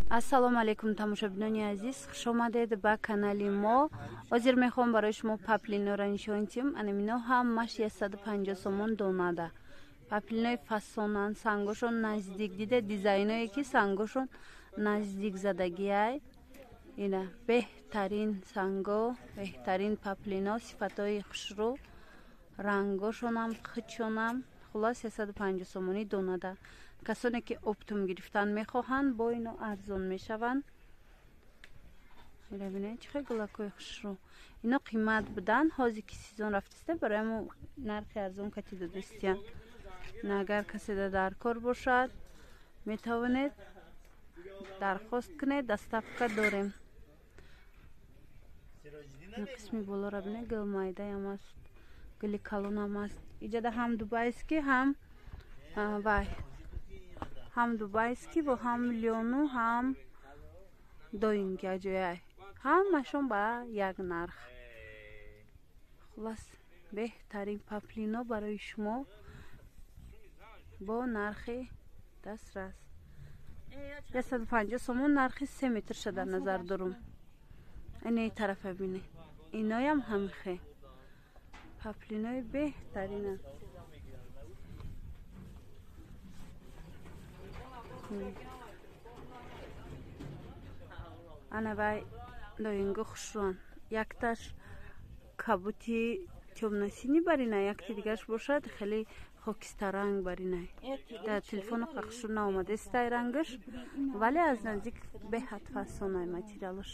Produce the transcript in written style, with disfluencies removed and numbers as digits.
Ассалому алейкум тамошобинони азиз, хуш омадед ба канали мо. Ҳозир мехоҳам барои шумо паплиноро нишон диҳам. Анимино ҳамаш 150 сомон донада. Паплинои фасонан, сангошон наздик дида, дизайное ки сангошон наздик задагиай. Ина беҳтарин санго, беҳтарин паплино, сифатои хушрӯ, рангошонам, хичонам. Хулос 150 сомонӣ донада. Касоне ки оптум гирифтан мехоҳанд, бо ино арзон мешаванд. Бинед чӣ гулакои хушрӯ. Ино қимат буданд, ҳозир ки сезон рафтаста, барои мо нархи арзон кати додастиянд. Агар каседа дар кор бошад, метавонед дархост кунед, доставка дорем. Қисми болора бинед, гул майдаам аст, гули калонам аст. Иҷода ҳам дубайский, ҳам вай. Ҳам дубайский бо ҳам миллиону, ҳам доинги аҷояй. Ҳамашон ба як нарх. Хулас беҳтарин паплино барои шумо бо нархи дастрас. 150 сомон нархи 3 метрша дар назар дорум. Ини тарафа бинед. Иноям ҳамихе. Паплинои беҳтаринанд. Ана вай доинго хушрӯанд. Якташ кабути тёмнасини баринай, якти дигарш бошад хеле хокистаранг баринай. Дар телефону қақшур наомадастай рангаш, вале аз наздик беҳад фасонай материалаш.